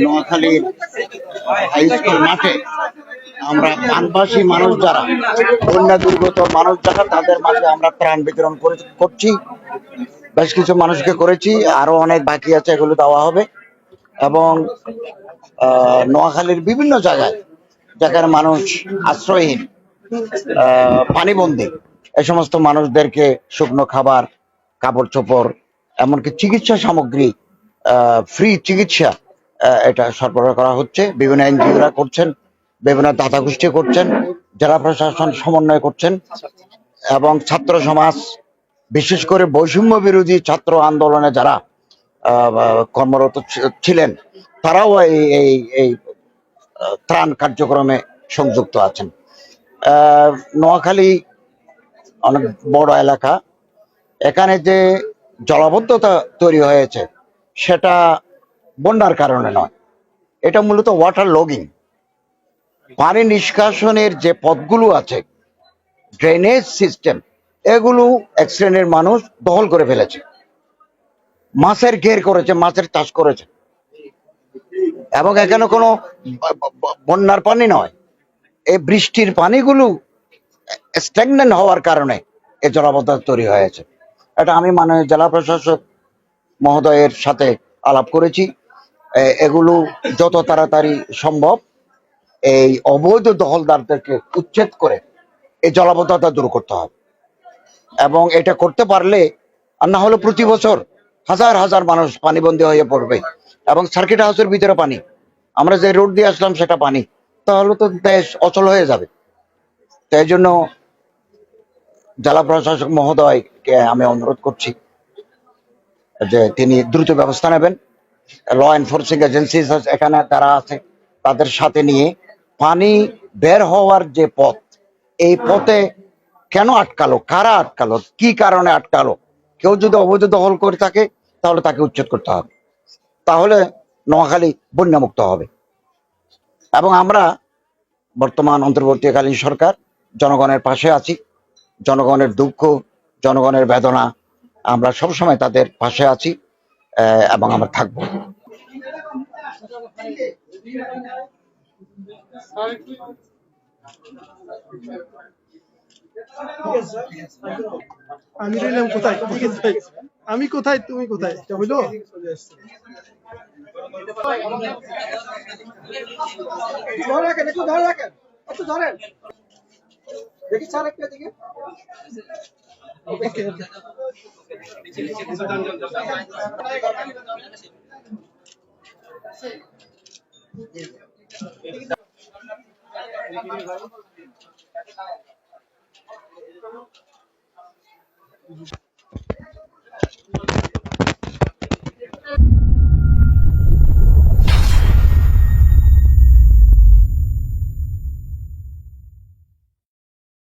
নোয়াখালীর high school মাঠে আমরা বানবাসী মানুষ যারা, বন্যা দুর্গত মানুষ যারা, তাদের মাঝে আমরা ত্রাণ বিতরণ করছি। বেশ কিছু মানুষকে করেছি, আরো অনেক বাকি আছে, এগুলো দেওয়া হবে। এবং নোয়াখালীর বিভিন্ন জায়গায় যেখানে মানুষ আশ্রয়হীন, পানিবন্দী, এই সমস্ত মানুষদেরকে শুকনো খাবার, কাপড় চোপড়, এমনকি চিকিৎসা সামগ্রী, ফ্রি চিকিৎসা এটা সরবরাহ করা হচ্ছে। বিভিন্ন এনজিওরা করছেন, বিভিন্ন দাতা গোষ্ঠী করছেন, জেলা প্রশাসন সমন্বয় করছেন, এবং ছাত্র সমাজ, বিশেষ করে বৈষম্য বিরোধী ছাত্র আন্দোলনে যারা কর্মরত ছিলেন, তারাও এই ত্রাণ কার্যক্রমে সংযুক্ত আছেন। নোয়াখালী অনেক বড় এলাকা, এখানে যে জলাবদ্ধতা তৈরি হয়েছে সেটা বন্যার কারণে নয়, এটা মূলত ওয়াটার লগিং। পানি নিষ্কাশনের যে পথগুলো আছে, ড্রেনেজ সিস্টেম, এগুলো এক শ্রেণীর মানুষ দখল করে ফেলেছে, মাছের ঘের করেছে, মাছের চাষ করেছে। এবং এখানে কোনো বন্যার পানি নয়, এই বৃষ্টির পানিগুলো স্ট্যাগনেন্ট হওয়ার কারণে এই জলাবদ্ধতা তৈরি হয়েছে। এটা আমি মাননীয় জেলা প্রশাসক মহোদয়ের সাথে আলাপ করেছি। এগুলো যত তাড়াতাড়ি সম্ভব এই অবৈধ দখলদারদেরকে উচ্ছেদ করে এই জলাবদ্ধতা দূর করতে হবে। এবং এটা করতে পারলে, আর না হলে প্রতি বছর হাজার হাজার মানুষ পানিবন্দী হয়ে পড়বে, এবং সার্কিট হাউসের ভিতরে পানি, আমরা যে রোড দিয়ে আসলাম সেটা পানি, তাহলে তো দেশ অচল হয়ে যাবে। তো এই জন্য জেলা প্রশাসক মহোদয়কে আমি অনুরোধ করছি যে তিনি দ্রুত ব্যবস্থা নেবেন। ল এনফোর্সিং এজেন্সিজ এখানে তারা আছে, তাদের সাথে নিয়ে পানি বের হওয়ার যে পথ, এই পথে কেন আটকালো, কারা আটকালো, কি কারণে আটকালো, কেউ যদি অবৈধ দখল করে থাকে তাহলে তাকে উচ্ছেদ করতে হবে, তাহলে নোয়াখালী বন্যামুক্ত হবে। এবং আমরা বর্তমান অন্তর্বর্তীকালীন সরকার জনগণের পাশে আছি। জনগণের দুঃখ, জনগণের বেদনা, আমরা সবসময় তাদের পাশে আছি, এবং আমরা থাকবো। আমি রইলাম কোথায়? আমি কোথায়, তুমি কোথায়? বুঝলো? ধরে রাখেন, একটু ধরে রাখেন, একটু ধরেন, দেখি স্যার একটু এদিকে। ওকে ওকে।